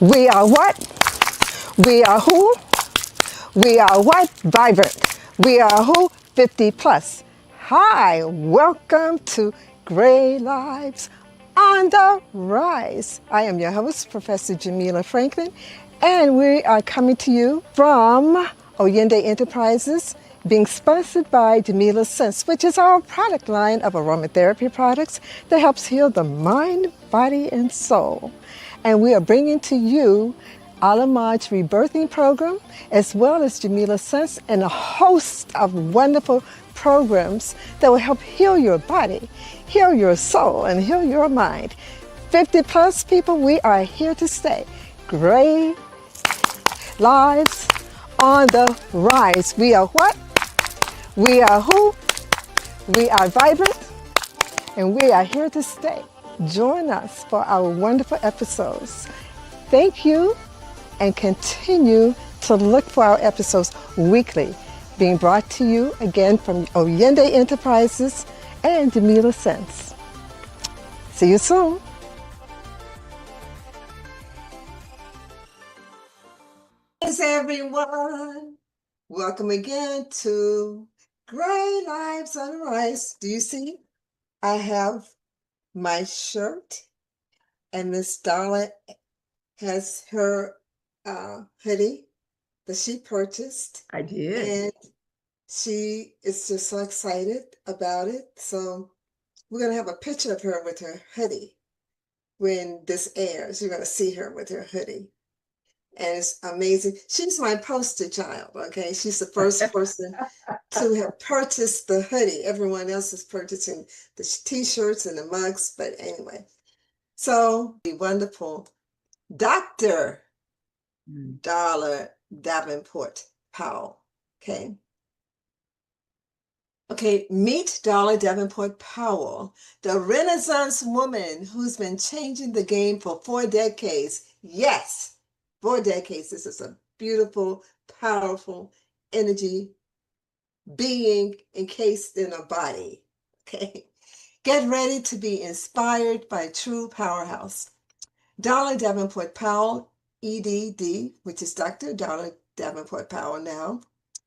We are what? We are who? We are what? Vibrant. We are who? 50 plus. Hi, welcome to Gray Lives on the Rise. I am your host, Professor Jamila Franklin, and we are coming to you from Oyende Enterprises, being sponsored by Jamila Sense, which is our product line of aromatherapy products that helps heal the mind, body, and soul. And we are bringing to you Alamaj's rebirthing program, as well as Jamila Sense and a host of wonderful programs that will help heal your body, heal your soul, and heal your mind. 50 plus people, we are here to stay. Gray Lives on the Rise. We are what? We are who? We are vibrant, and we are here to stay. Join us for our wonderful episodes. Thank you, and continue to look for our episodes weekly, being brought to you again from Oyende Enterprises and Jamila Sense. See you soon. Thanks, everyone. Welcome again to Gray Lives on the Rise. Do you see? I have my shirt, and Miss Darla has her hoodie that she purchased. I did. And she is just so excited about it. So we're going to have a picture of her with her hoodie when this airs. You're going to see her with her hoodie. And it's amazing. She's my poster child, okay? She's the first person to have purchased the hoodie. Everyone else is purchasing the t-shirts and the mugs, but anyway. So the wonderful Dr. Darla Davenport-Powell, okay? Okay, meet Darla Davenport-Powell, the Renaissance woman who's been changing the game for 4 decades. Yes, 4 decades. This is a beautiful, powerful energy being encased in a body, okay? Get ready to be inspired by a true powerhouse. Darla Davenport-Powell, EDD, which is Dr. Darla Davenport-Powell now,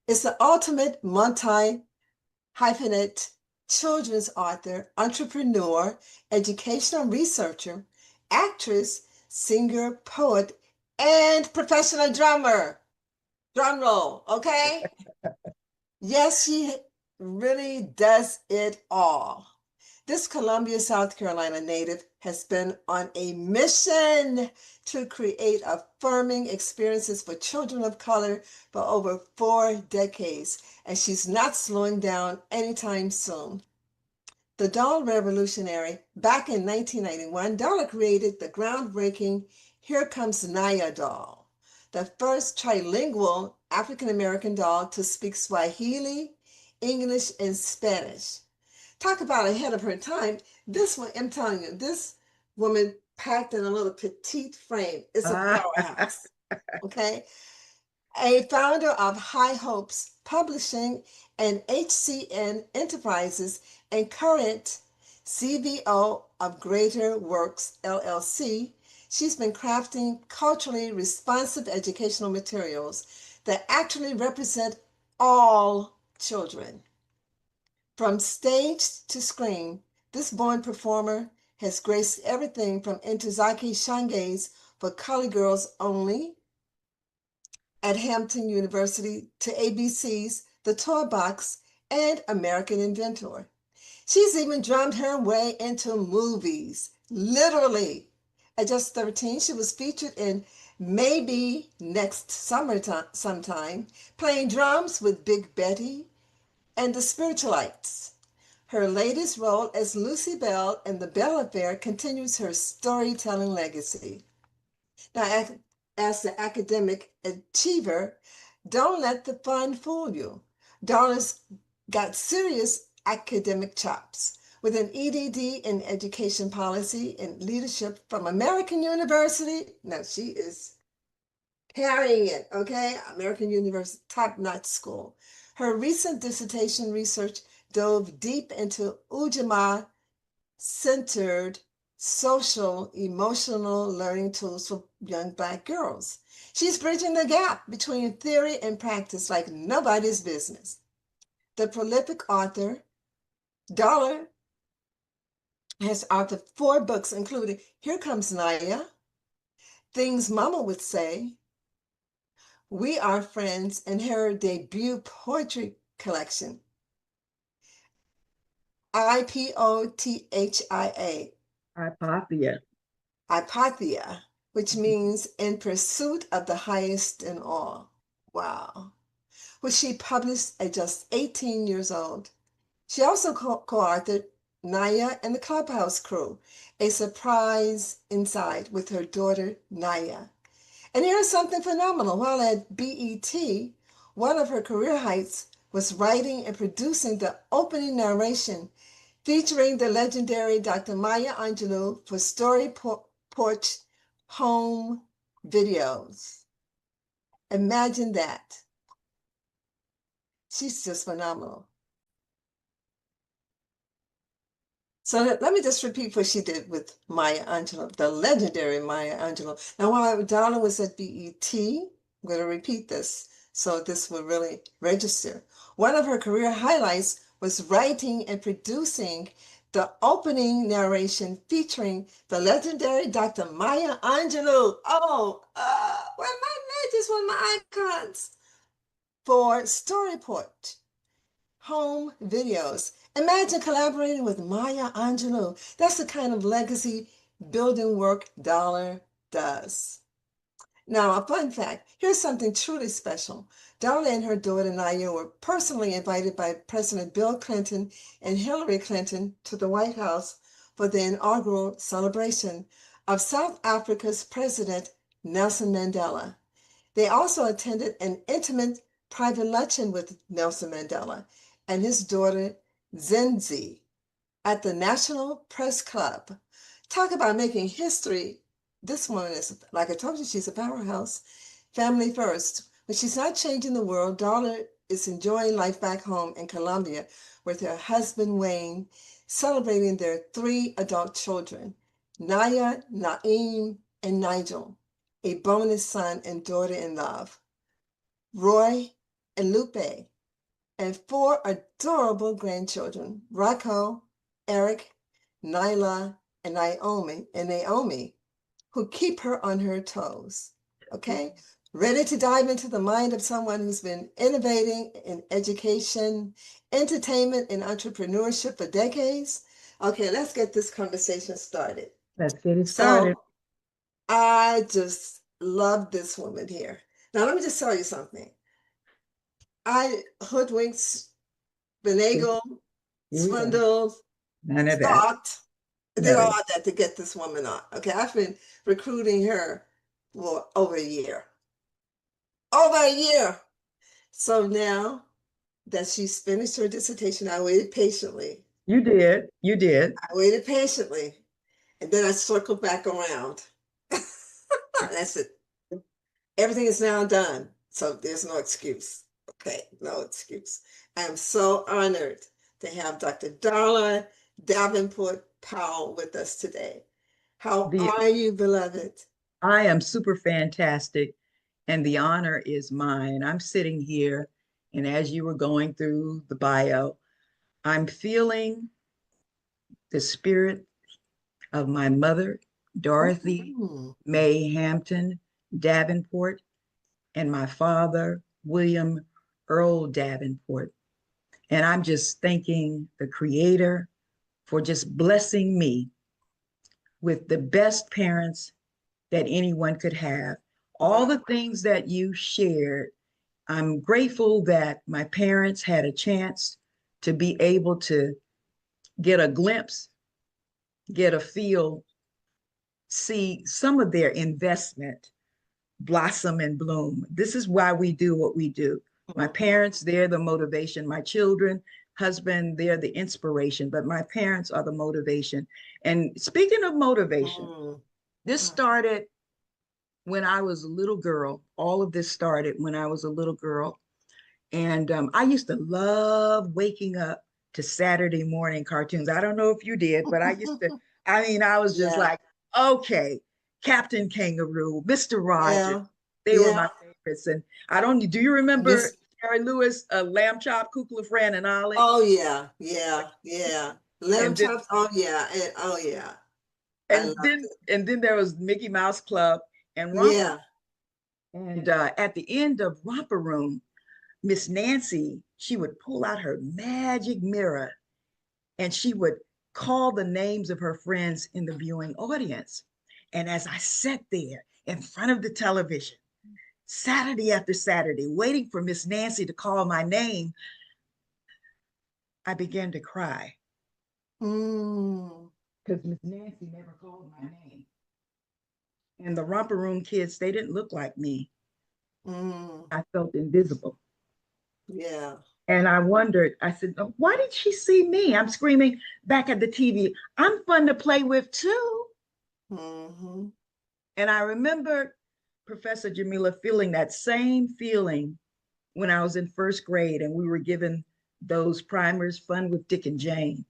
is the ultimate multi-hyphenate children's author, entrepreneur, educational researcher, actress, singer, poet, and professional drummer. Drum roll, okay? Yes, she really does it all. This Columbia, South Carolina native has been on a mission to create affirming experiences for children of color for over 4 decades, and she's not slowing down anytime soon. The doll revolutionary, back in 1991, Darla created the groundbreaking Here Comes Naya doll, the first trilingual African-American doll to speak Swahili, English, and Spanish. Talk about ahead of her time. This one, I'm telling you, this woman packed in a little petite frame. It's a powerhouse, okay? A founder of High Hopes Publishing and HCN Enterprises and current CBO of Greater Works, LLC, she's been crafting culturally responsive educational materials that actually represent all children. From stage to screen, this born performer has graced everything from Entezake Shange's for Colored Girls Only at Hampton University to ABC's The Toy Box and American Inventor. She's even drummed her way into movies, literally. At just 13, she was featured in Maybe Next Summer Sometime, playing drums with Big Betty and the Spiritualites. Her latest role as Lucy Bell in The Bell Affair continues her storytelling legacy. Now, as the academic achiever, don't let the fun fool you. Darla's got serious academic chops with an EDD in education policy and leadership from American University. Now, she is carrying it, okay? American University, top-notch school. Her recent dissertation research dove deep into Ujamaa-centered social, emotional learning tools for young Black girls. She's bridging the gap between theory and practice like nobody's business. The prolific author, Darla, has authored 4 books, including Here Comes Naya, Things Mama Would Say, We Are Friends, and her debut poetry collection, IPOTHIA, Hypothea. Hypothea, which means in pursuit of the highest in all. Wow. Which she published at just 18 years old. She also co-authored Naya and the Clubhouse Crew, a surprise inside with her daughter Naya. And here's something phenomenal. While at BET, one of her career heights was writing and producing the opening narration featuring the legendary Dr. Maya Angelou for Story Porch home videos. Imagine that. She's just phenomenal. So let me just repeat what she did with Maya Angelou, the legendary Maya Angelou. Now, while Darla was at BET, I'm going to repeat this so this will really register. One of her career highlights was writing and producing the opening narration featuring the legendary Dr. Maya Angelou. Oh, one of my legends, one of my icons for Storyport home videos. Imagine collaborating with Maya Angelou. That's the kind of legacy building work Darla does. Now, a fun fact, here's something truly special. Darla and her daughter Naya were personally invited by President Bill Clinton and Hillary Clinton to the White House for the inaugural celebration of South Africa's President Nelson Mandela. They also attended an intimate private luncheon with Nelson Mandela and his daughter Zenzi at the National Press Club. Talk about making history. This woman is, like I told you, she's a powerhouse. Family first. But she's not changing the world. Darla is enjoying life back home in Colombia with her husband Wayne, celebrating their 3 adult children, Naya, Naeem, and Nigel, a bonus son and daughter-in-law, Roy and Lupe, and 4 adorable grandchildren, Rocco, Eric, Nyla, and Naomi, who keep her on her toes. Okay? Ready to dive into the mind of someone who's been innovating in education, entertainment, and entrepreneurship for decades? Okay, let's get this conversation started. Let's get it started. So I just love this woman here. Now, let me just tell you something. I hoodwinked, finagled, Here we go. swindled, None of that. stalked, did No. all that to get this woman on. Okay, I've been recruiting her for over a year. Over a year. So now that she's finished her dissertation, I waited patiently. You did. You did. I waited patiently. And then I circled back around. That's it. Everything is now done. So there's no excuse. Okay, no excuse. I am so honored to have Dr. Darla Davenport-Powell with us today. How The are you, beloved? I am super fantastic, and the honor is mine. I'm sitting here, and as you were going through the bio, I'm feeling the spirit of my mother, Dorothy Mm. May Hampton Davenport, and my father, William Earl Davenport. And I'm just thanking the Creator for just blessing me with the best parents that anyone could have. All Wow. the things that you shared, I'm grateful that my parents had a chance to be able to get a glimpse, get a feel, see some of their investment blossom and bloom. This is why we do what we do. My parents, they're the motivation. My children, husband, they're the inspiration, but my parents are the motivation. And speaking of motivation, Mm. this started when I was a little girl. All of this started when I was a little girl. And I used to love waking up to Saturday morning cartoons. I don't know if you did, but I mean, I was just Yeah. like, okay, Captain Kangaroo, Mr. Rogers, Yeah. they were Yeah. my favorites. And I don't, do you remember Miss. Jerry Lewis, Lamb Chop, Kukla, Fran, and Ollie? Oh yeah. Yeah. Yeah. Lamb And then, chops. Oh yeah. Oh yeah. I loved it. and then there was Mickey Mouse Club and Romper. Yeah. And at the end of Romper Room, Miss Nancy, she would pull out her magic mirror and she would call the names of her friends in the viewing audience. And as I sat there in front of the television, Saturday after Saturday, waiting for Miss Nancy to call my name, I began to cry Mm. because Miss Nancy never called my name. And the Romper Room kids, they didn't look like me. Mm. I felt invisible. Yeah. And I wondered, I said, "Oh, why did she see me?" I'm screaming back at the TV, "I'm fun to play with too." Mm-hmm. And I remember Professor Jamila feeling that same feeling when I was in first grade and we were given those primers, Fun with Dick and Jane.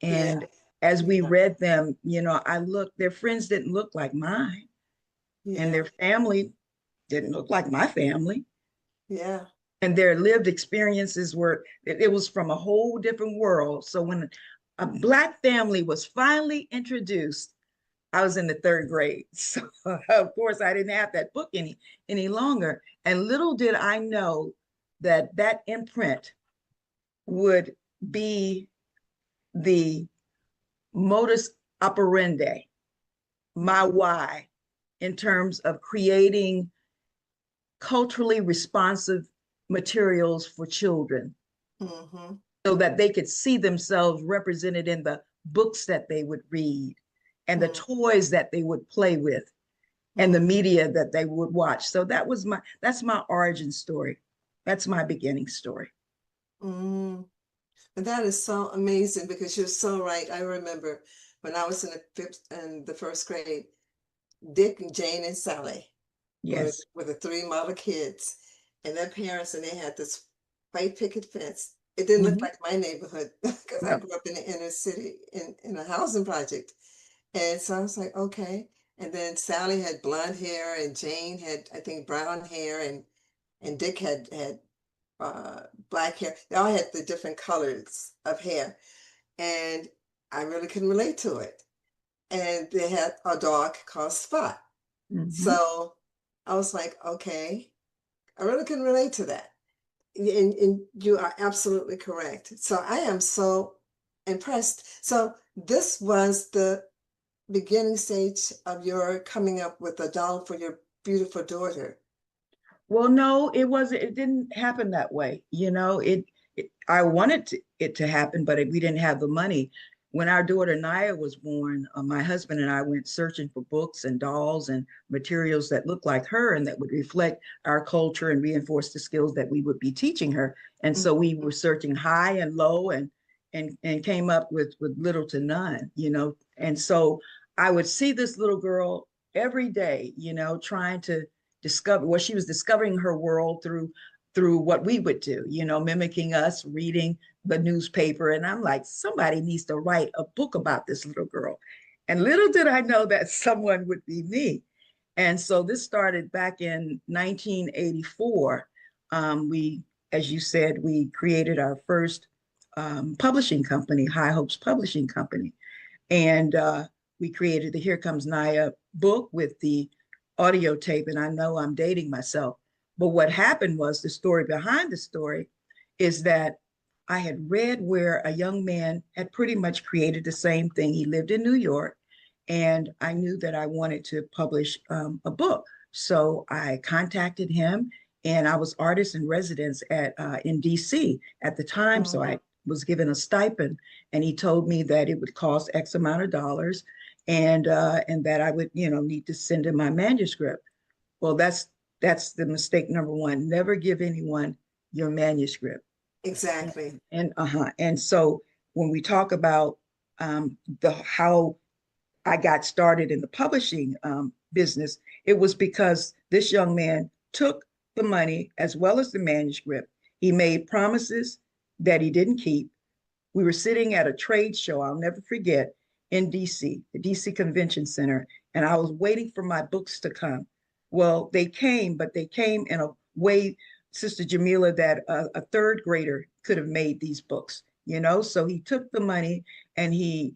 Yeah. And as we Yeah. read them, you know, I looked, their friends didn't look like mine, and Yeah. their family didn't look like my family. Yeah. And their lived experiences were, it was from a whole different world. So when a Black family was finally introduced, I was in the third grade. So of course I didn't have that book any longer. And little did I know that that imprint would be the modus operandi, my Mm-hmm. why, in terms of creating culturally responsive materials for children Mm-hmm. so that they could see themselves represented in the books that they would read and the toys that they would play with and the Mm-hmm. media that they would watch. So that's my origin story. That's my beginning story. Mm-hmm. And that is so amazing because you're so right. I remember when I was in the first grade, Dick, Jane, and Sally Yes. were the three model kids, and their parents, and they had this white picket fence. It didn't look Mm-hmm. like my neighborhood because I No. grew up in the inner city in a housing project. And so I was like, okay. And then Sally had blonde hair, and Jane had, I think, brown hair, and Dick had uh, black hair. They all had the different colors of hair, and I really couldn't relate to it. And they had a dog called Spot. Mm-hmm. So I was like, okay, I really couldn't relate to that. And you are absolutely correct. So I am so impressed. So this was the beginning stage of your coming up with a doll for your beautiful daughter. Well, no, it wasn't. It didn't happen that way. I wanted it to happen, but we didn't have the money. When our daughter Naya was born, my husband and I went searching for books and dolls and materials that looked like her and that would reflect our culture and reinforce the skills that we would be teaching her. And so we were searching high and low and came up with little to none, you know. And so I would see this little girl every day, you know, trying to discover what she was discovering her world through what we would do, you know, mimicking us, reading the newspaper. And I'm like, somebody needs to write a book about this little girl. And little did I know that someone would be me. And so this started back in 1984. We, as you said, we created our first publishing company, High Hopes Publishing Company. And we created the Here Comes Naya book with the audio tape. And I know I'm dating myself, but what happened was the story behind the story is that I had read where a young man had pretty much created the same thing. He lived in New York, and I knew that I wanted to publish a book. So I contacted him, and I was artist in residence at in DC at the time. So Mhm. I was given a stipend, and he told me that it would cost X amount of dollars, and that I would, you know, need to send him my manuscript. Well, that's the mistake number one. Never give anyone your manuscript. Exactly. And so when we talk about the how I got started in the publishing business, it was because this young man took the money as well as the manuscript. He made promises that he didn't keep. We were sitting at a trade show, I'll never forget, in DC, the DC Convention Center, and I was waiting for my books to come. Well, they came, but they came in a way, Sister Jamila, that a third grader could have made these books, you know? So he took the money and he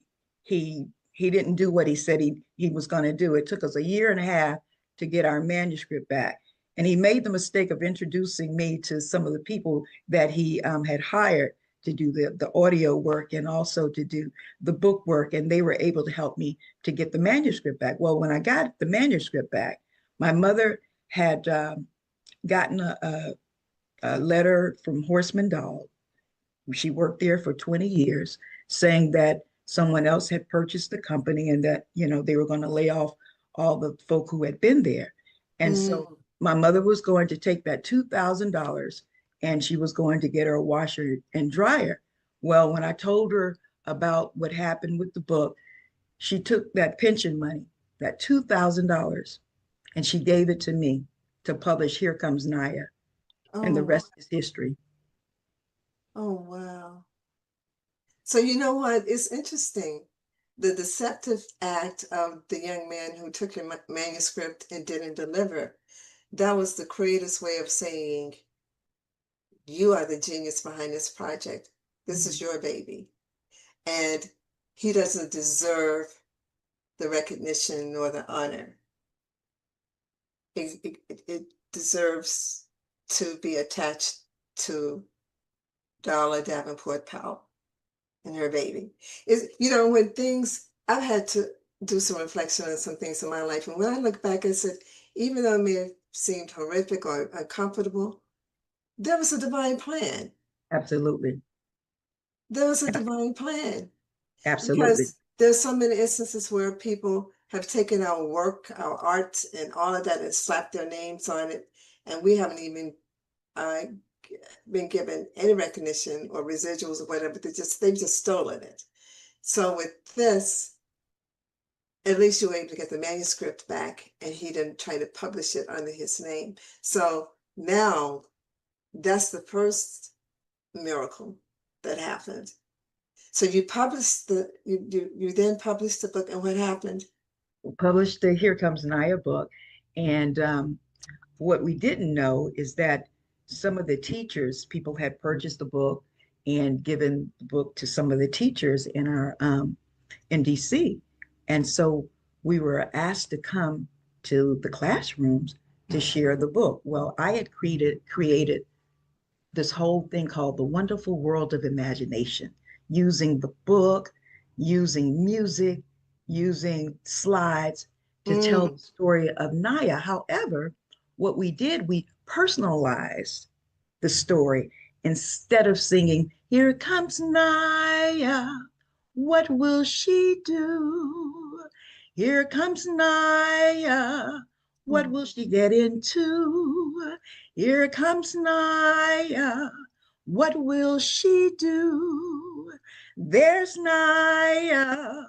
didn't do what he said he was going to do. It took us a year and a half to get our manuscript back. And he made the mistake of introducing me to some of the people that he had hired to do the audio work and also to do the book work. And they were able to help me to get the manuscript back. Well, when I got the manuscript back, my mother had gotten a letter from Horseman Dahl. She worked there for 20 years, saying that someone else had purchased the company and that, you know, they were going to lay off all the folk who had been there. And so Mm. my mother was going to take that $2,000 and she was going to get her a washer and dryer. Well, when I told her about what happened with the book, she took that pension money, that $2,000, and she gave it to me to publish Here Comes Naya. And the Oh, rest is history. oh, wow. So you know what? It's interesting. The deceptive act of the young man who took your manuscript and didn't deliver, that was the creator's way of saying, you are the genius behind this project. This is your baby. And he doesn't deserve the recognition nor the honor. It deserves to be attached to Darla Davenport-Powell and her baby. Is, you know, when things, I've had to do some reflection on some things in my life. And when I look back, I said, even though it may have seemed horrific or uncomfortable, there was a divine plan. Absolutely. There was a divine plan. Absolutely. Because there's so many instances where people have taken our work, our art, and all of that and slapped their names on it, and we haven't even uh, been given any recognition or residuals or whatever. They've just stolen it. So with this, at least you were able to get the manuscript back, and he didn't try to publish it under his name. So now that's the first miracle that happened. So you published you then published the book, and what happened? Published the Here Comes Naya book. And what we didn't know is that some of the teachers, people had purchased the book and given the book to some of the teachers in our in DC. And so we were asked to come to the classrooms to share the book. Well, I had created this whole thing called the wonderful world of imagination, using the book, using music, using slides to tell Mm, the story of Naya. However, what we did, we personalized the story. Instead of singing, Here comes Naya, what will she do? Here comes Naya, what mm, will she get into? Here comes Naya, what will she do? There's Naya,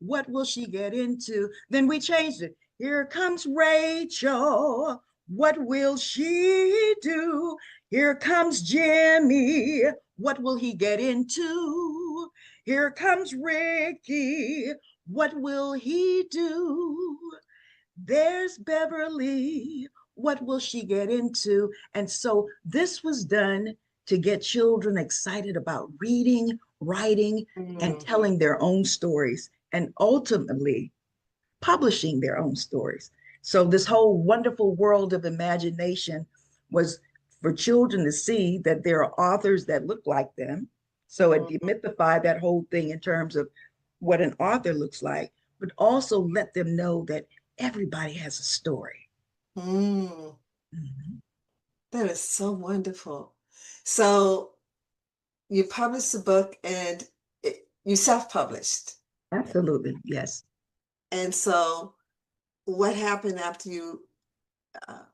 what will she get into? Then we changed it. Here comes Rachel, what will she do? Here comes Jimmy, what will he get into? Here comes Ricky, what will he do? There's Beverly, what will she get into? And so this was done to get children excited about reading, writing, and mm, telling their own stories, and ultimately publishing their own stories. So this whole wonderful world of imagination was for children to see that there are authors that look like them. So it mm, demystified that whole thing in terms of what an author looks like, but also let them know that everybody has a story. mm. Mhm. That is so wonderful. So you published the book, and you self-published. Absolutely, yes, And so what happened after you uh,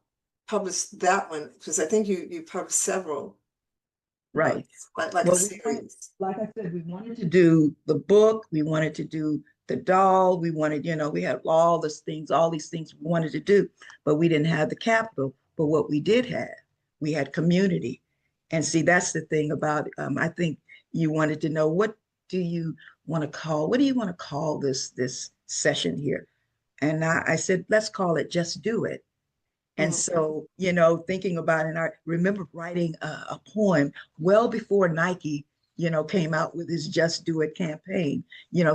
published that one? Because I think you published several right. books, like a Well, we wanted, series. like I said, we wanted to do the book, we wanted to do the doll, we wanted, you know, we had all these things we wanted to do, but we didn't have the capital. But what we did have, we had community. And see, that's the thing about, I think you wanted to know, what do you want to call, what do you want to call this session here? And I said, let's call it Just Do It. And Mm. so, thinking about it, and I remember writing a poem well before Nike, came out with his Just Do It campaign,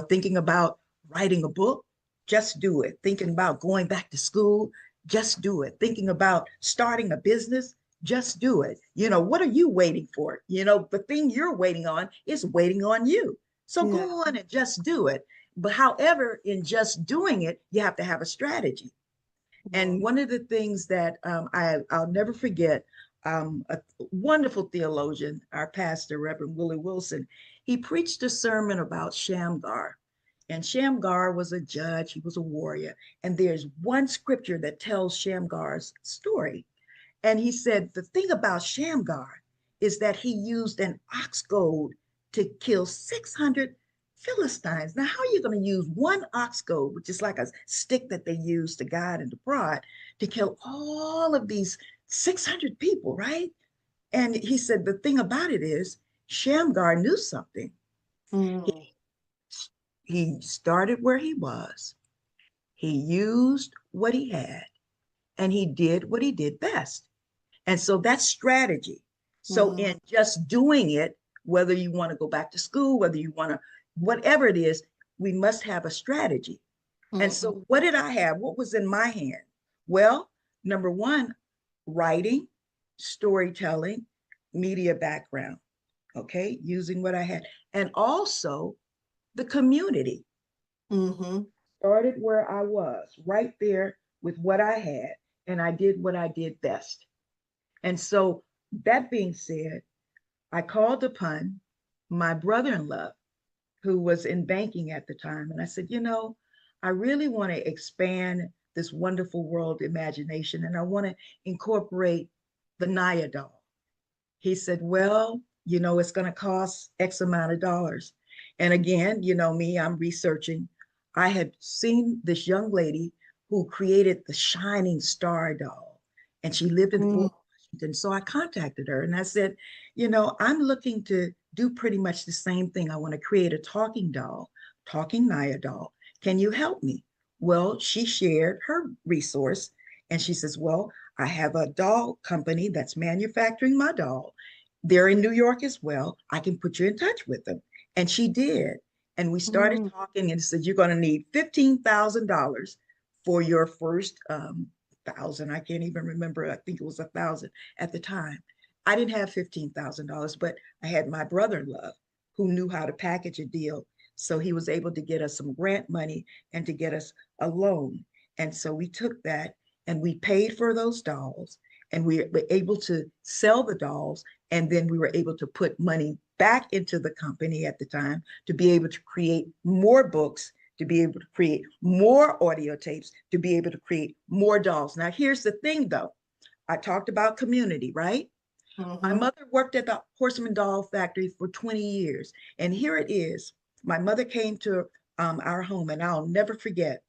thinking about writing a book, just do it. Thinking about going back to school, just do it. Thinking about starting a business, just do it. What are you waiting for? The thing you're waiting on is waiting on you. So Yeah. go on and just do it. But however, in just doing it, you have to have a strategy. Mm. And one of the things that I'll never forget, a wonderful theologian, our pastor, Reverend Willie Wilson, he preached a sermon about Shamgar. And Shamgar was a judge, he was a warrior. And there's one scripture that tells Shamgar's story. And he said, the thing about Shamgar is that he used an ox goad to kill 600 Philistines. Now, how are you going to use one ox goad, which is like a stick that they use to guide and to prod, to kill all of these 600 people, right? And he said, the thing about it is, Shamgar knew something. He, Mm. he started where he was, he used what he had, and he did what he did best. And so that's strategy. So Mm. in just doing it, whether you want to go back to school, whether you want to, whatever it is, we must have a strategy. And Mm. so what did I have? What was in my hand? Well, number one, writing, storytelling, media background, okay, using what I had. And also the community. Mm-hmm. Started where I was, right there with what I had, and I did what I did best. And so, that being said, I called upon my brother in law, who was in banking at the time. And I said, I really want to expand this wonderful world imagination and I want to incorporate the Naya doll. He said, well, it's going to cost X amount of dollars. And again, me, I'm researching. I had seen this young lady who created the Shining Star doll, and she lived in Mm. Fort Washington. So I contacted her and I said, I'm looking to do pretty much the same thing. I want to create a talking doll, talking Naya doll. Can you help me? Well, she shared her resource and she says, well, I have a doll company that's manufacturing my doll. They're in New York as well. I can put you in touch with them. And she did. And we started Mm. talking and said, you're going to need $15,000 for your first thousand. I can't even remember. I think it was 1,000 at the time. I didn't have $15,000, but I had my brother-in-law who knew how to package a deal. So he was able to get us some grant money and to get us a loan. And so we took that and we paid for those dolls and we were able to sell the dolls and then we were able to put money back into the company at the time to be able to create more books, to be able to create more audio tapes, to be able to create more dolls. Now here's the thing though, I talked about community, right? My Mm-hmm. mother worked at the Horseman Doll Factory for 20 years. And here it is. My mother came to our home, and I'll never forget.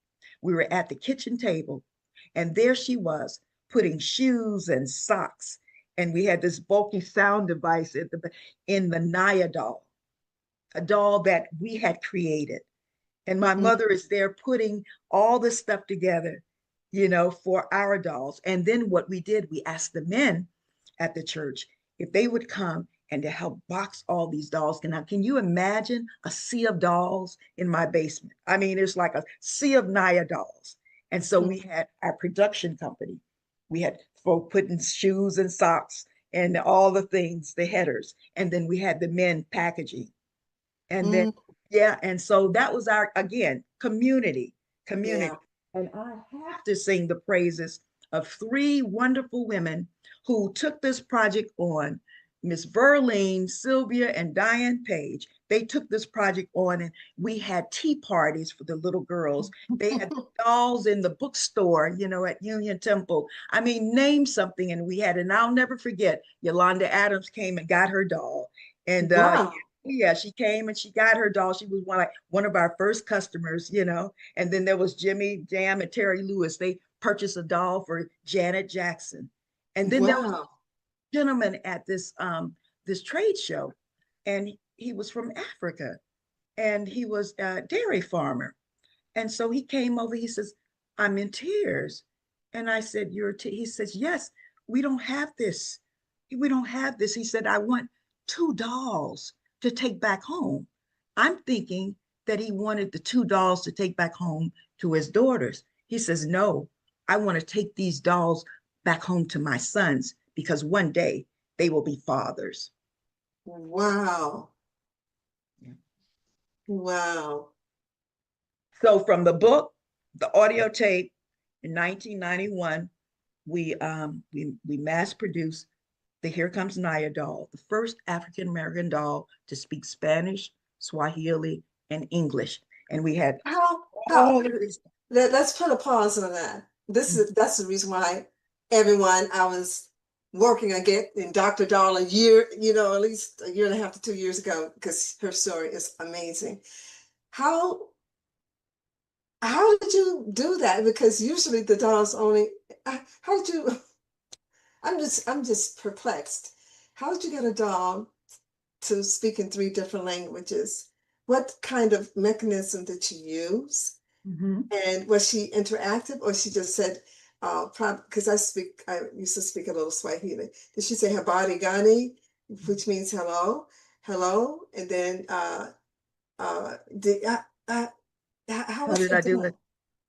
We were at the kitchen table, and there she was putting shoes and socks. And we had this bulky sound device in the Naya doll, a doll that we had created. And my mother is there putting all this stuff together, for our dolls. And then what we did, we asked the men at the church if they would come and to help box all these dolls. Now, can you imagine a sea of dolls in my basement? I mean, it's like a sea of Naya dolls. And so we Mm. had our production company. We had folk putting shoes and socks and all the things, the headers. And then we had the men packaging. And then, Mm. yeah, and so that was our, again, Yeah. community. And I have to sing the praises of three wonderful women who took this project on. Miss Verline, Sylvia, and Diane Page. They took this project on, and we had tea parties for the little girls. They had dolls in the bookstore, at Union Temple. I mean, name something, and we had, and I'll never forget, Yolanda Adams came and got her doll. And Wow. yeah, she came and she got her doll. She was one of our first customers, And then there was Jimmy Jam and Terry Lewis. They purchased a doll for Janet Jackson. And then there was Wow. a gentleman at this trade show, and he was from Africa. and he was a dairy farmer. And so he came over, he says, I'm in tears. And I said, he says, yes, we don't have this. We don't have this. He said, I want two dolls to take back home. I'm thinking that he wanted the two dolls to take back home to his daughters. He says, no, I want to take these dolls back home to my sons because one day they will be fathers. Wow. Wow. So from the book, the audio tape in 1991, we mass produced the Here Comes Naya doll, the first African American doll to speak Spanish, Swahili, and English. And we had How all of this. let's put a pause on that. That's the reason why everyone I was working again in Dr. Darla a year, at least a year and a half to 2 years ago, because her story is amazing. How how did you do that? Because usually the dolls only how did you I'm just perplexed. How did you get a doll to speak in three different languages? What kind of mechanism did you use? Mm-hmm. And was she interactive, or she just said, because I used to speak a little Swahili. Did she say habari gani, which means hello, hello, and then did how How was did I that do done? it?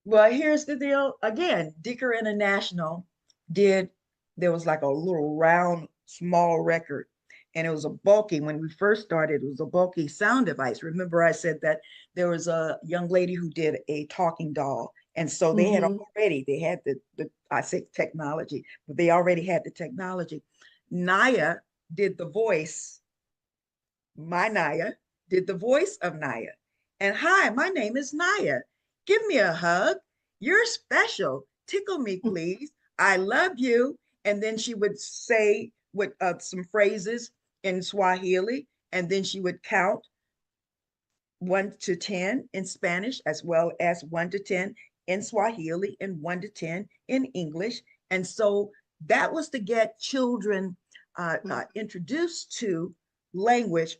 Well, here's the deal. Again, Dicker International did, there was like a little round, small record, and it was a bulky, when we first started, it was a bulky sound device. Remember, I said that there was a young lady who did a talking doll. And so Mm-hmm. they had I say technology, but they already had the technology. Naya did the voice, my Naya did the voice of Naya. And hi, my name is Naya. Give me a hug. You're special. Tickle me, please. I love you. And then she would say with some phrases in Swahili, and then she would count 1 to 10 in Spanish, as well as 1 to 10 in Swahili and 1 to 10 in English. And so that was to get children introduced to language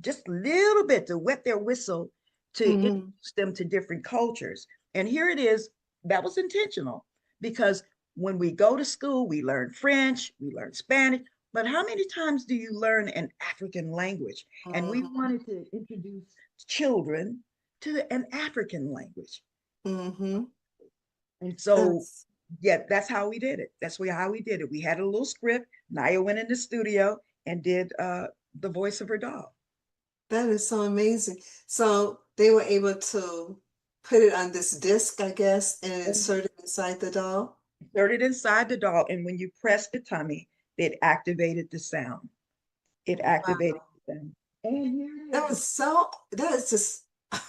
just a little bit, to wet their whistle, to Mm-hmm. introduce them to different cultures. And here it is, that was intentional, because when we go to school, we learn French, we learn Spanish, but how many times do you learn an African language? And we Mm-hmm. wanted to introduce children to an African language. Mm-hmm. And so, That's yeah, that's how we did it. How we did it. We had a little script. Naya went in the studio and did the voice of her dog. that is so amazing. So they were able to put it on this disc, I guess, and insert it inside the doll. Inserted inside the doll, and when you press the tummy, it activated the sound. It activated Wow. the sound. And here it is. That is just,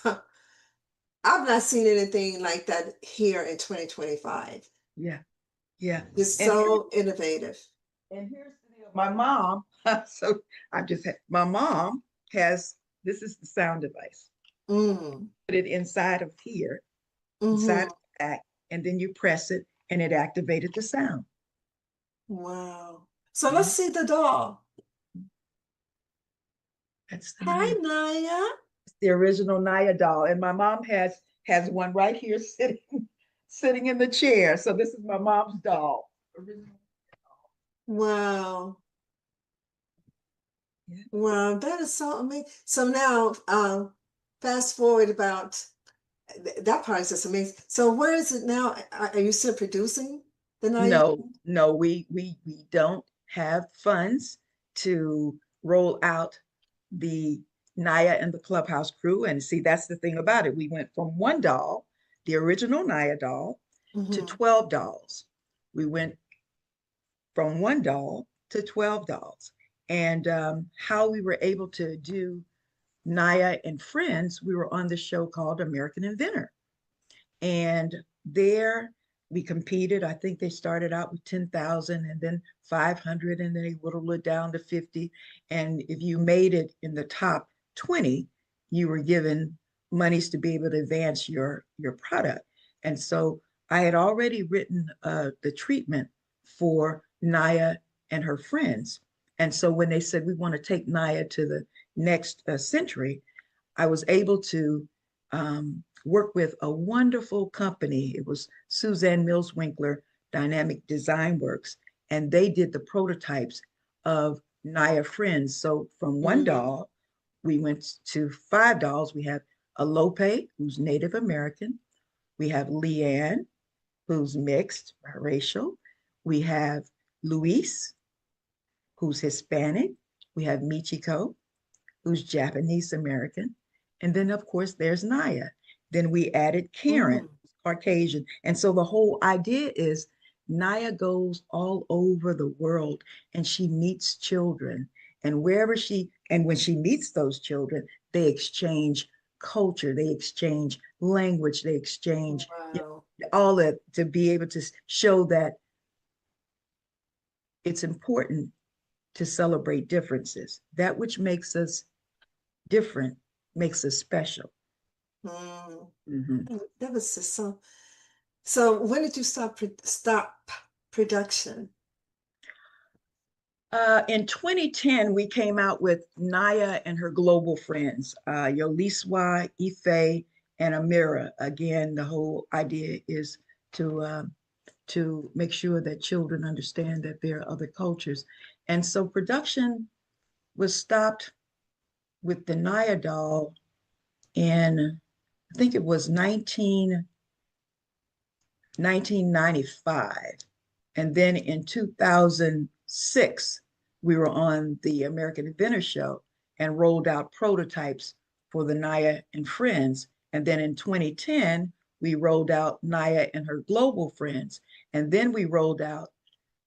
I've not seen anything like that here in 2025. Yeah, yeah. It's And here, so innovative. and here's the deal. My mom, so my mom has, this is the sound device. Mm. Put it inside of here, inside Hmm. of the back, and then you press it, and it activated the sound. Wow. So let's Mhm. see the doll. That's the Hi, Naya, Naya. the original Naya doll. And my mom has one right here sitting in the chair. So this is my mom's doll. Original. Wow. Yeah. Wow. That is so amazing. So now, fast forward about that part is just amazing. So where is it now? Are you still producing the Naya? No, we don't have funds to roll out the Naya and the Clubhouse crew. And see, that's the thing about it. We went from one doll, the original Naya doll, to Mm-hmm. 12 dolls. We went from one doll to 12 dolls. And how we were able to do Naya and Friends, we were on the show called American Inventor. And there we competed. I think they started out with 10,000 and then 500, and then they whittled it down to 50. And if you made it in the top 20, you were given monies to be able to advance your product. And so I had already written the treatment for Naya and her friends. And so when they said we want to take Naya to the next century, I was able to work with a wonderful company. It was Suzanne Mills Winkler Dynamic Design Works, and they did the prototypes of Naya Friends. So from one Mm-hmm. doll, we went to 5 dolls. We have Alope, who's Native American. We have Leanne, who's mixed racial. We have Luis, who's Hispanic. We have Michiko, who's Japanese American. And then, of course, there's Naya. Then we added Karen, Mm. Caucasian. And so the whole idea is Naya goes all over the world and she meets children. And when she meets those children, they exchange culture, they exchange language, they exchange Wow. all that to be able to show that it's important to celebrate differences. That which makes us different makes us special. Mm. Mhm. That was just so. So when did you stop production? In 2010, we came out with Naya and her global friends, Yoliswa, Ife, and Amira. Again, the whole idea is to make sure that children understand that there are other cultures. And so production was stopped with the Naya doll in, I think it was 1995. And then in 2006, we were on the American Inventor Show and rolled out prototypes for the Naya and Friends. And then in 2010, we rolled out Naya and her global friends. And then we rolled out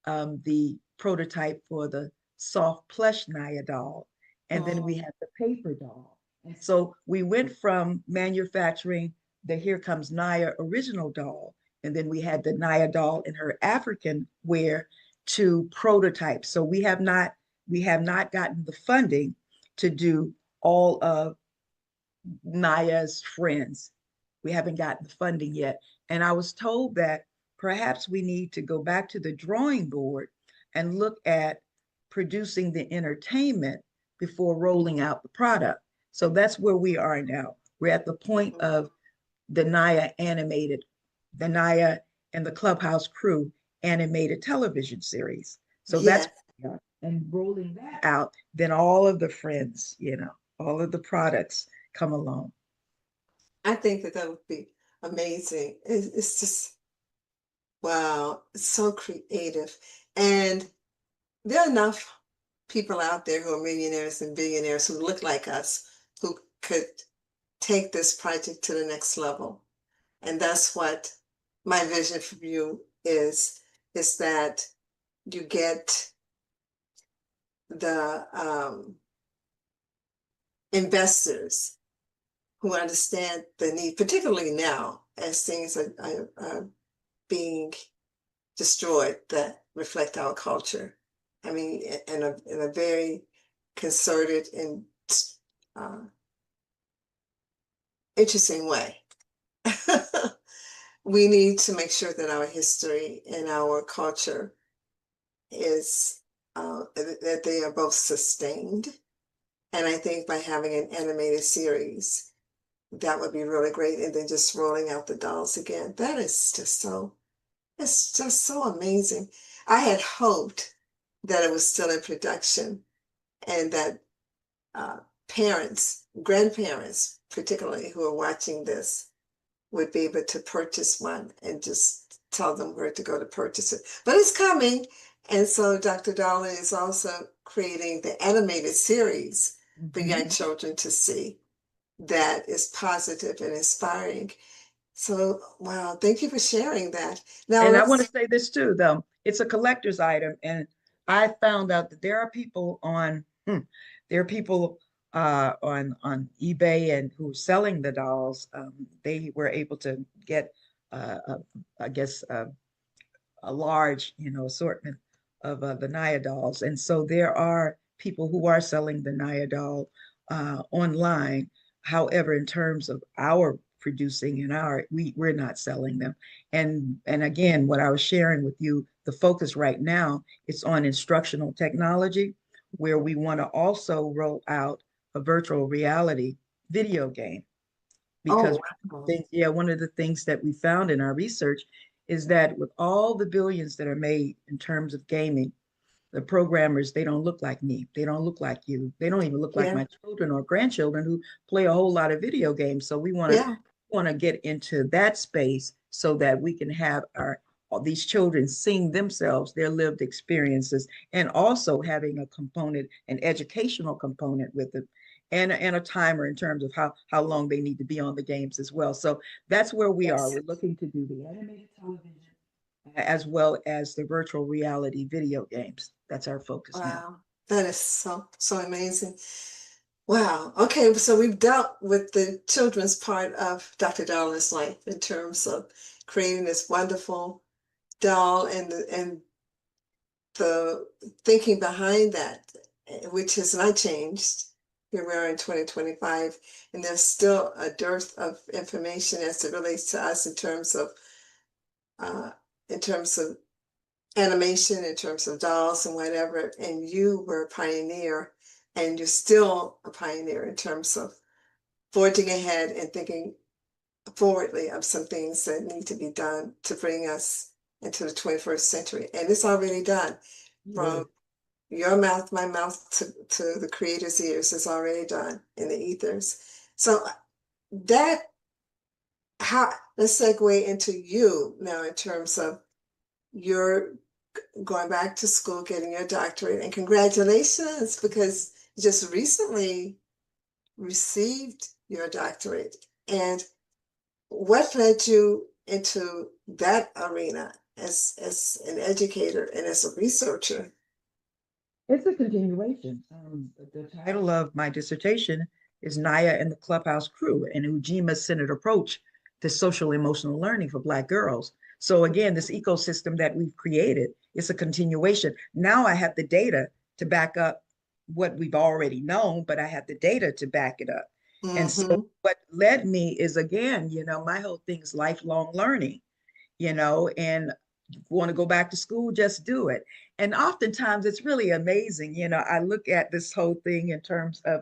the prototype for the soft plush Naya doll. And then we Mm. had the paper doll. And so we went from manufacturing the Here Comes Naya original doll, and then we had the Naya doll in her African wear to prototype. So we have not gotten the funding to do all of Naya's friends. We haven't gotten the funding yet. And I was told that perhaps we need to go back to the drawing board and look at producing the entertainment before rolling out the product. So that's where we are now. We're at the point of the Naya animated, the Naya and the Clubhouse Crew animated television series. So that's Yes, and rolling that out, then all of the friends, all of the products come along. I think that that would be amazing. It's just wow, it's so creative. And there are enough people out there who are millionaires and billionaires who look like us who could take this project to the next level. And that's what my vision for you is that you get the investors who understand the need, particularly now as things are being destroyed that reflect our culture. I mean, in a very concerted and uh, interesting way. We need to make sure that our history and our culture is that they are both sustained. And I think by having an animated series, that would be really great. And then just rolling out the dolls again. That is just so, it's just so amazing. I had hoped that it was still in production and that uh, parents, grandparents, particularly who are watching this, would be able to purchase one and just tell them where to go to purchase it. But it's coming. And so Dr. Darla is also creating the animated series for young Mhm. children to see that is positive and inspiring. So, wow, thank you for sharing that. Now And I want to let's, say this too, though. It's a collector's item. And I found out that there are people on eBay and who are selling the dolls. They were able to get, I guess, a large, assortment of the Naya dolls. And so there are people who are selling the Naya doll online. However, in terms of our producing and we're not selling them. And again, what I was sharing with you, the focus right now is on instructional technology, where we want to also roll out a virtual reality video game. Because Oh, wow. one of the things that we found in our research is that with all the billions that are made in terms of gaming, the programmers, they don't look like me. They don't look like you. They don't even look like Yeah, my children or grandchildren who play a whole lot of video games. So we yeah. want to get into that space so that we can have our all these children seeing themselves, their lived experiences, and also having a component, an educational component with it, and a timer in terms of how long they need to be on the games as well. So that's where we are. Yes. We're looking to do the animated television as well as the virtual reality video games. That's our focus now. Wow. That is so amazing. Wow. Okay, so we've dealt with the children's part of Dr. Darla's life in terms of creating this wonderful doll and the thinking behind that, which has not changed. Here we are in 2025, and there's still a dearth of information as it relates to us uh, in terms of animation, in terms of dolls and whatever. And you were a pioneer, and you're still a pioneer in terms of forging ahead and thinking forwardly of some things that need to be done to bring us into the 21st century. And it's already done. Yeah. From your mouth, my mouth to the creator's ears is already done in the ethers. So that how let's segue into you now in terms of your going back to school, getting your doctorate, and congratulations because you just recently received your doctorate. And what led you into that arena as an educator and as a researcher? It's a continuation. The title of my dissertation is Naya and the Clubhouse Crew, an Ujima-centered approach to social emotional learning for Black girls. So again, this ecosystem that we've created is a continuation. Now I have the data to back up what we've already known, but I have the data to back it up. And so Mm-hmm. what led me is, again, my whole thing is lifelong learning, and want to go back to school, just do it. And oftentimes it's really amazing. I look at this whole thing in terms of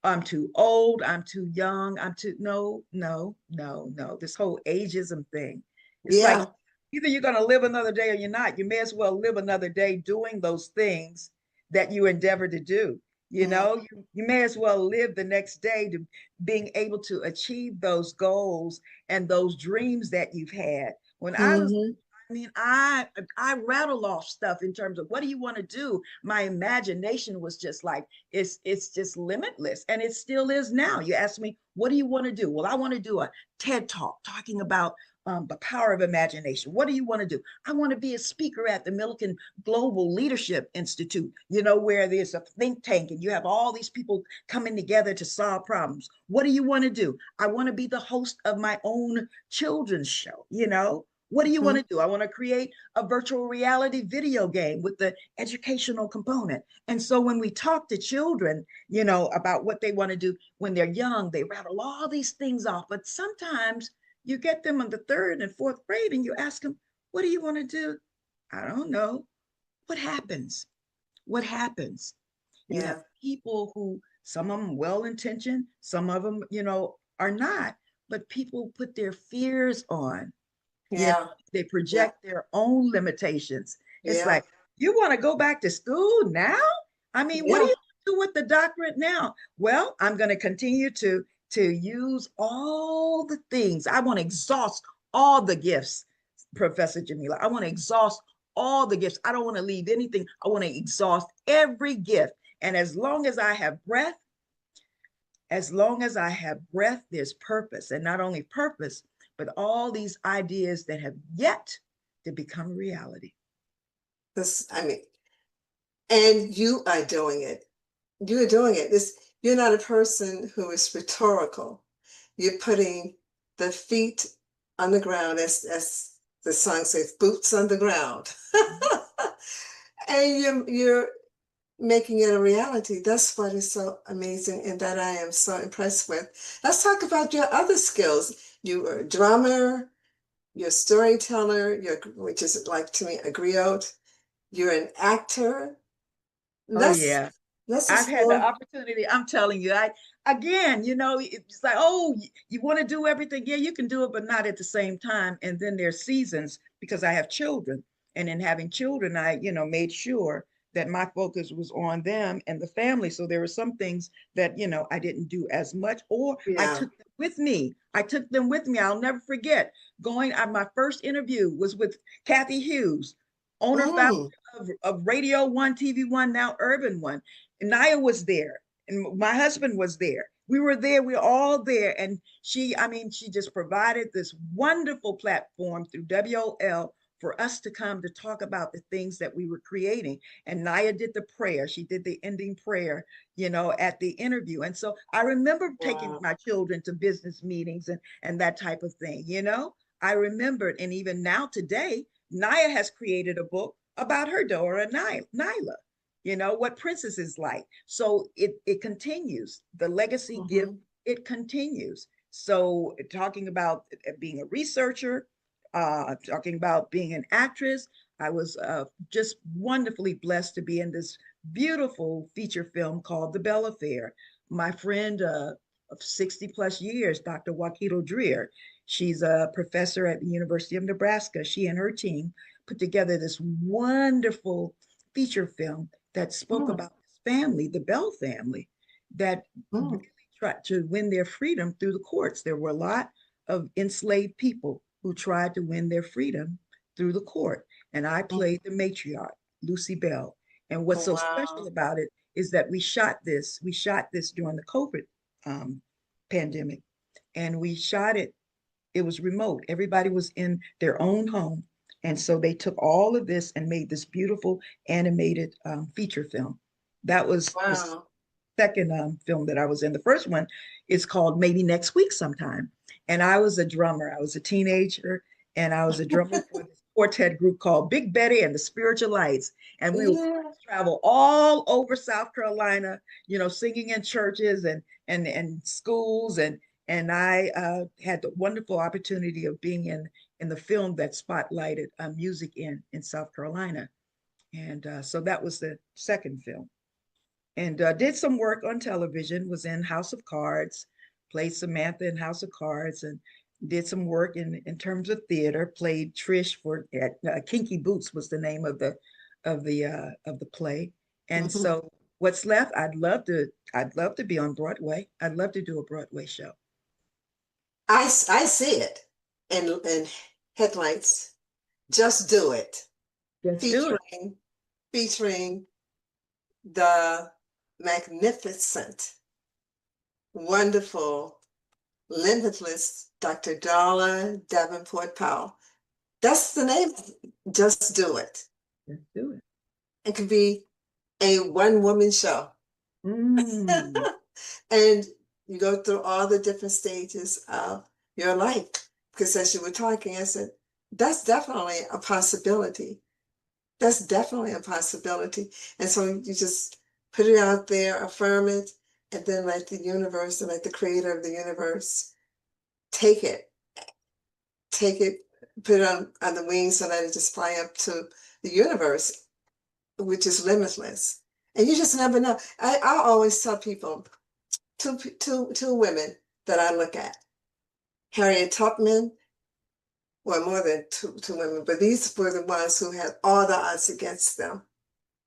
I'm too old, I'm too young, I'm too, no, no, no, no. This whole ageism thing. It's like Yeah. either you're going to live another day or you're not. You may as well live another day doing those things that you endeavor to do. Mm-hmm. You may as well live the next day to being able to achieve those goals and those dreams that you've had. When I was Mm-hmm. I mean, I rattle off stuff in terms of what do you want to do? My imagination was just like it's just limitless, and it still is now. You ask me, what do you want to do? Well, I want to do a TED talk talking about the power of imagination. What do you want to do? I want to be a speaker at the Millikan Global Leadership Institute. Where there's a think tank and you have all these people coming together to solve problems. What do you want to do? I want to be the host of my own children's show. What do you want Mm-hmm. to do? I want to create a virtual reality video game with the educational component. And so when we talk to children, about what they want to do when they're young, they rattle all these things off. But sometimes you get them in the third and fourth grade and you ask them, what do you want to do? I don't know. What happens? What happens? You have Yeah. people who, some of them well intentioned, some of them, are not, but people put their fears on. you know Yeah. they Yeah. project their own limitations. It's Yeah. like, you want to go back to school now? I mean, what do Yeah. you do with the doctorate now? Well, I'm going to continue to use all the things. I want to exhaust all the gifts, Professor Jamila. I want to exhaust all the gifts. I don't want to leave anything. I want to exhaust every gift. And as long as I have breath, there's purpose. And not only purpose, but all these ideas that have yet to become reality. This, I mean, and you are doing it. You're doing it. You're not a person who is rhetorical. You're putting the feet on the ground, as the song says, boots on the ground. And you're making it a reality. That's what is so amazing and that I am so impressed with. Let's talk about your other skills. You are a drummer, you're a storyteller, which is like to me a griot. You're an actor. Oh, Let's yeah. Let's I've had the explore. opportunity. I'm telling you, again, it's like, oh, you want to do everything. Yeah, you can do it, but not at the same time. And then there's seasons because I have children. And in having children, I, made sure that my focus was on them and the family. So there were some things that, I didn't do as much, or I Yeah. took them with me. I took them with me. I'll never forget my first interview was with Kathy Hughes, owner founder Mm, of Radio One, TV One, now Urban One. And Naya was there, and my husband was there. We were there, we were all there. And she just provided this wonderful platform through WOL for us to come to talk about the things that we were creating. And Naya did the prayer. She did the ending prayer, at the interview. And so I remember taking wow. my children to business meetings and that type of thing, I remembered. And even now today, Naya has created a book about her daughter, Nyla, what Princess is like. So it continues. The legacy gift, Mm-hmm. it continues. So talking about being a researcher, talking about being an actress, I was just wonderfully blessed to be in this beautiful feature film called The Bell Affair. My friend of 60 plus years, Dr. Wakito Dreer, she's a professor at the University of Nebraska. She and her team put together this wonderful feature film that spoke Mm, about this family, the Bell family, that really mm, tried to win their freedom through the courts. There were a lot of enslaved people who tried to win their freedom through the court. And I mm. played the matriarch, Lucy Bell. And what's so special Wow. about it is that we shot this during the COVID um, pandemic. And we shot it, it was remote. Everybody was in their own home. And so they took all of this and made this beautiful animated feature film. That was the Wow. second film that I was in. The first one is called Maybe Next Week Sometime. And I was a drummer. I was a teenager, and I was a drummer for this quartet group called Big Betty and the Spiritualites. And we would Yeah. travel all over South Carolina, singing in churches and schools. And I had the wonderful opportunity of being in the film that spotlighted music in South Carolina. And so that was the second film. And did some work on television, was in House of Cards, played Samantha in House of Cards, and did some work in terms of theater, played Trish for Kinky Boots was the name of the play. And Mhm. so what's left, I'd love to be on Broadway. I'd love to do a Broadway show. I see it in headlights. Just do it. Let's do it. Featuring featuring the magnificent, wonderful, limitless Dr. Darla Davenport-Powell. That's the name. Just do it. Let's do it. It could be a one-woman show. Mm, And you go through all the different stages of your life. Because as you were talking, I said, that's definitely a possibility. That's definitely a possibility. And so you just put it out there, affirm it, and then let the universe and let the creator of the universe take it, take it, put it on the wings and let it just fly up to the universe, which is limitless. And you just never know. I always tell people, two women that I look at, Harriet Tubman, well, more than two women, but these were the ones who had all the odds against them,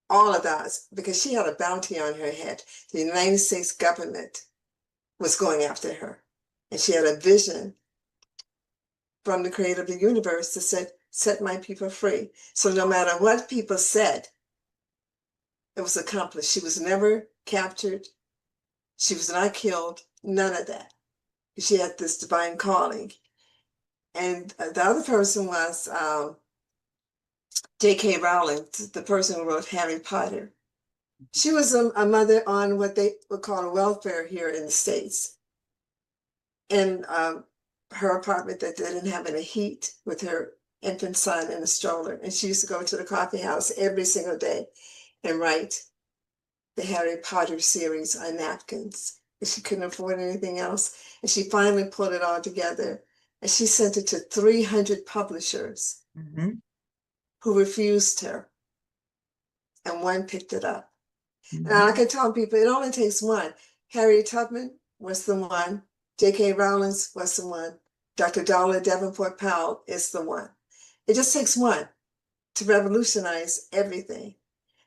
all of the odds, because she had a bounty on her head. The United States government was going after her, and she had a vision from the creator of the universe to set my people free. So no matter what people said, it was accomplished. She was never captured. She was not killed. None of that. She had this divine calling. And the other person was J.K. Rowling, the person who wrote Harry Potter. She was a mother on what they would call welfare here in the States. In her apartment that didn't have any heat with her infant son in a stroller. And she used to go to the coffee house every single day and write the Harry Potter series on napkins. And she couldn't afford anything else. And she finally pulled it all together. And she sent it to 300 publishers mhm. who refused her. And one picked it up. And I Mhm. can tell people it only takes one. Harriet Tubman was the one. J.K. Rowling was the one. Dr. Darla Davenport-Powell is the one. It just takes one to revolutionize everything.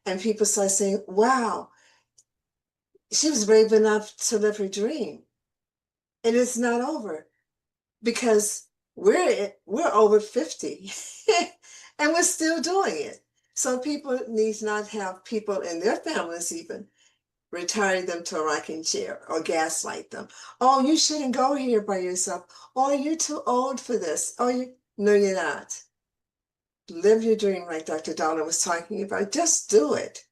And people start saying, wow, she was brave enough to live her dream. And it's not over because we're over 50 and we're still doing it. So people need not have people in their families even retire them to a rocking chair or gaslight them. Oh, you shouldn't go here by yourself. Oh, you're too old for this. Oh, no, you're not. Live your dream like Dr. Dollar was talking about. Just do it.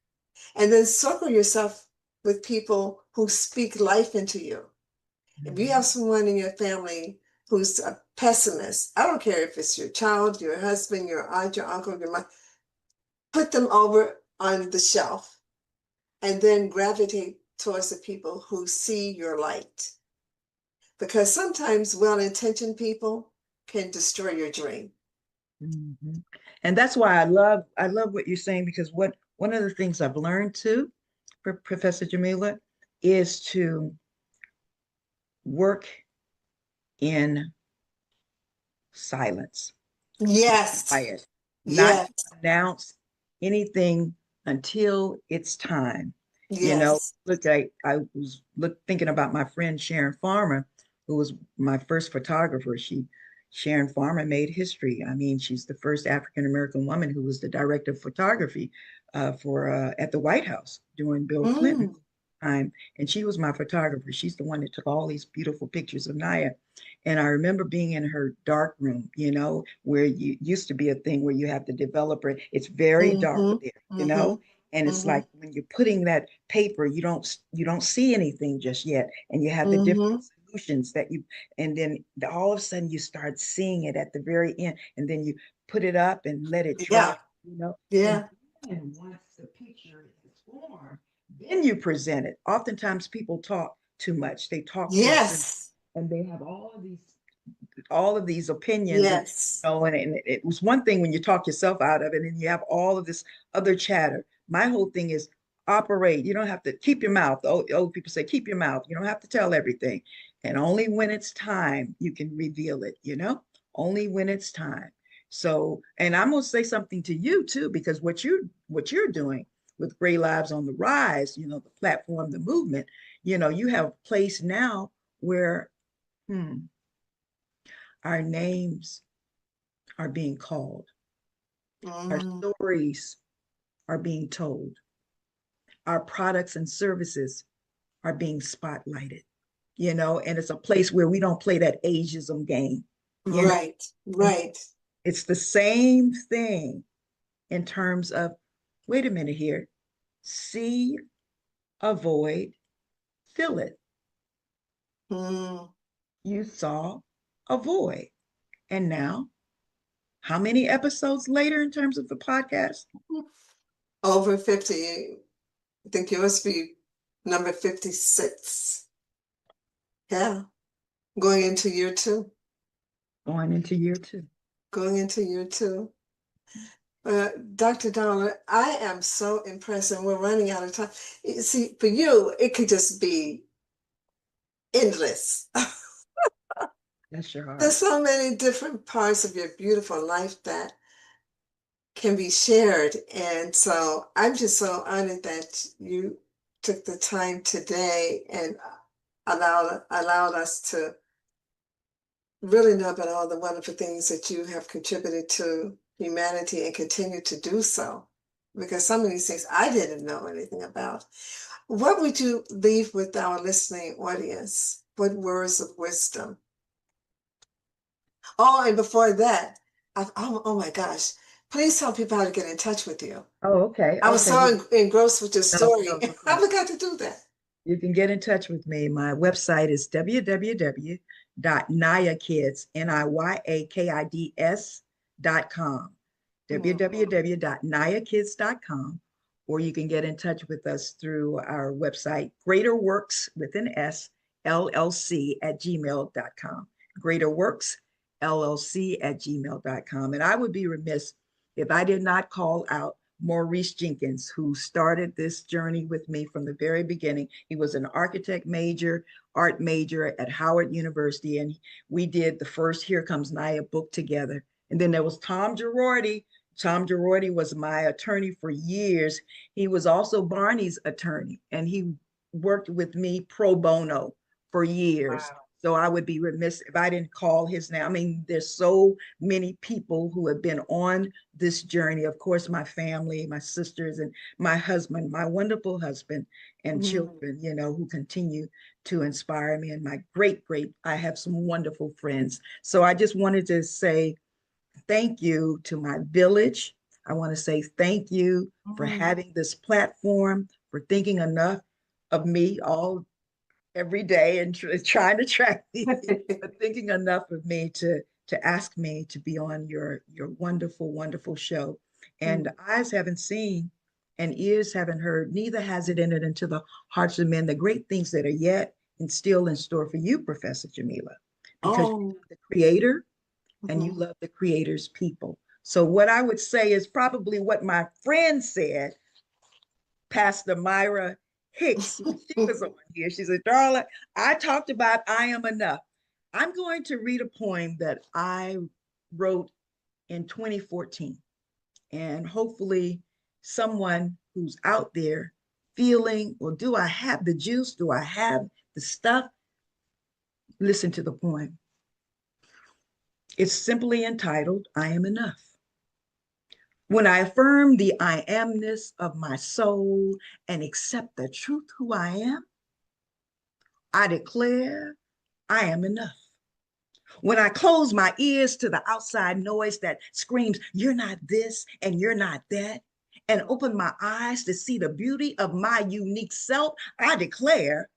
And then circle yourself with people who speak life into you. If you have Mhm. someone in your family who's a pessimist, I don't care if it's your child, your husband, your aunt, your uncle, your mom, put them over on the shelf and then gravitate towards the people who see your light. Because sometimes well-intentioned people can destroy your dream. Mhm. And that's why I love what you're saying because what one of the things I've learned too, Professor Jamila, is to work in silence, Yes, quiet, not to yes, announce anything until it's time. You know, yes. look, I was thinking about my friend Sharon Farmer, who was my first photographer. Sharon Farmer made history. I mean, she's the first African American woman who was the director of photography for at the White House during Bill Clinton's Mm, time, and she was my photographer. She's the one that took all these beautiful pictures of Naya. And I remember being in her dark room, where you used to be a thing where you have the developer. It's very dark mm-hmm, there. mm-hmm, And it's mm-hmm, like when you're putting that paper, you don't see anything just yet. And you have the mm-hmm. different solutions and then all of a sudden you start seeing it at the very end, and then you put it up and let it dry, Yeah, you know. And yeah, then once the picture is formed, then you present it. Oftentimes people talk too much. They talk too soon yes, and they have all of these opinions and yes, and it was one thing when you talk yourself out of it and you have all of this other chatter. My whole thing is operate. You don't have to keep your mouth. Old people say keep your mouth. You don't have to tell everything, and only when it's time you can reveal it. Only when it's time. So, and I'm going to say something to you too, because what you're doing with Gray Lives on the Rise, the platform, the movement, you have a place now where our names are being called, our mm, stories are being told, our products and services are being spotlighted, and it's a place where we don't play that ageism game, you know, right, and right. it's the same thing in terms of, wait a minute here, see, avoid, fill it. Mm. You saw, avoid. And now, how many episodes later in terms of the podcast? Over 50, I think yours be number 56. Yeah, going into year two, Going into year two. going into year two. Dr. Dollar, I am so impressed, and we're running out of time. You see, for you, it could just be endless. That's your There's heart. so many different parts of your beautiful life that can be shared. And so I'm just so honored that you took the time today and allowed us to really know about all the wonderful things that you have contributed to humanity and continue to do so. Because some of these things I didn't know anything about. What would you leave with our listening audience? What words of wisdom? Oh, and before that, oh my gosh, please tell people how to get in touch with you. Oh, okay. I was Okay. so engrossed with your No, story. no, no I problem. forgot to do that. You can get in touch with me. My website is www.niyakids, NIYAKIDS.com, Mhm. www.niyakids.com, or you can get in touch with us through our website, Greater Works with an S, LLC at gmail.com. Greater Works, LLC at gmail.com. And I would be remiss if I did not call out Maurice Jenkins, who started this journey with me from the very beginning. He was an architect major, art major at Howard University, and we did the first Here Comes Naya book together. And then there was Tom Girardi. Tom Girardi was my attorney for years. He was also Barney's attorney, and he worked with me pro bono for years. Wow. So I would be remiss if I didn't call his name. I mean, there's so many people who have been on this journey. Of course, my family, my sisters, and my husband, my wonderful husband and children, you know, who continue to inspire me. And my I have some wonderful friends. So I just wanted to say thank you to my village. I want to say thank you for having this platform, for thinking enough of me every day and trying to track me, but thinking enough of me to ask me to be on your wonderful, wonderful show. And eyes haven't seen and ears haven't heard, neither has it entered into the hearts of men the great things that are yet and still in store for you, Professor Jamila, because you love the creator and you love the creator's people. So what I would say is probably what my friend said, Pastor Myra Hicks, she was on here. She said, Darla, I talked about I am enough. I'm going to read a poem that I wrote in 2014. And hopefully someone who's out there feeling, well, do I have the juice? Do I have the stuff? Listen to the poem. It's simply entitled, I Am Enough. When I affirm the I amness of my soul and accept the truth who I am, I declare I am enough. When I close my ears to the outside noise that screams, you're not this and you're not that, and open my eyes to see the beauty of my unique self, I declare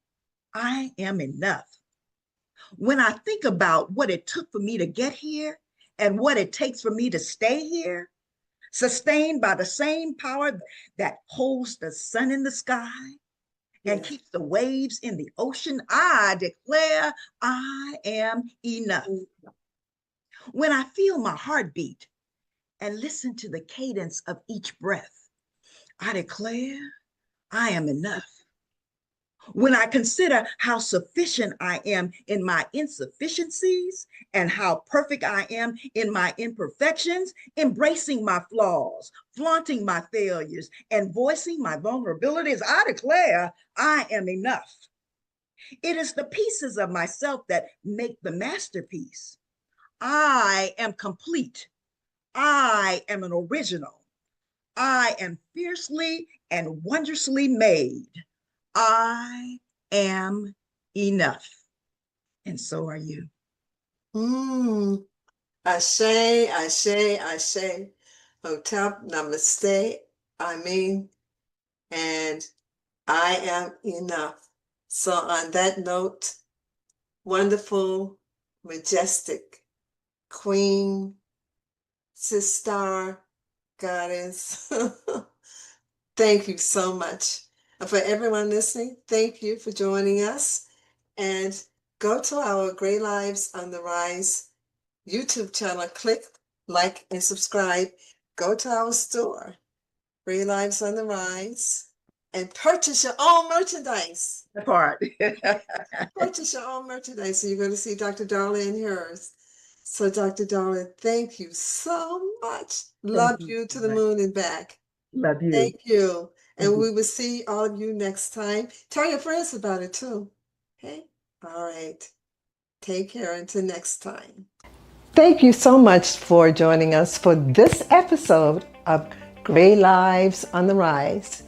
I am enough. When I think about what it took for me to get here and what it takes for me to stay here, sustained by the same power that holds the sun in the sky and keeps the waves in the ocean, I declare I am enough. When I feel my heartbeat and listen to the cadence of each breath, I declare I am enough. When I consider how sufficient I am in my insufficiencies and how perfect I am in my imperfections, embracing my flaws, flaunting my failures, and voicing my vulnerabilities, I declare I am enough. It is the pieces of myself that make the masterpiece. I am complete. I am an original. I am fiercely and wondrously made. I am enough. And so are you. Ashe, ashe, ashe. Hotep, namaste. I mean, and I am enough. So on that note, wonderful, majestic queen, sister, goddess. Thank you so much. And for everyone listening, thank you for joining us. And go to our Great Lives on the Rise YouTube channel, click like and subscribe. Go to our store, Great Lives on the Rise, and purchase your own merchandise. That part. Purchase your own merchandise. So you're going to see Dr. Darla in hers. So Dr. Darla, thank you so much. Love you to the moon and back. Love you. Thank you. And we will see all of you next time. Tell your friends about it too. Okay? All right. Take care until next time. Thank you so much for joining us for this episode of Great Lives on the Rise,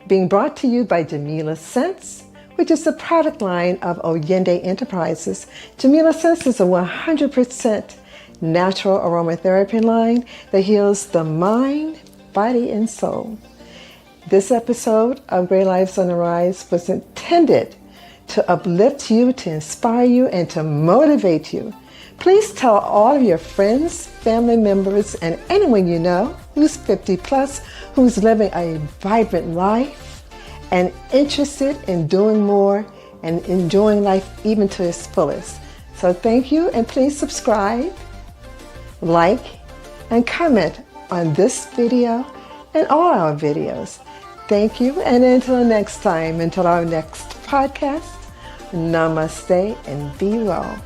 being brought to you by Jamila Sense, which is the product line of Oyende Enterprises. Jamila Sense is a 100% natural aromatherapy line that heals the mind, body, and soul. This episode of Great Lives on the Rise was intended to uplift you, to inspire you, and to motivate you. Please tell all of your friends, family members, and anyone you know who's 50 plus, who's living a vibrant life and interested in doing more and enjoying life even to its fullest. So thank you, and please subscribe, like, and comment on this video and all our videos. Thank you, and until next time, until our next podcast, namaste and be well.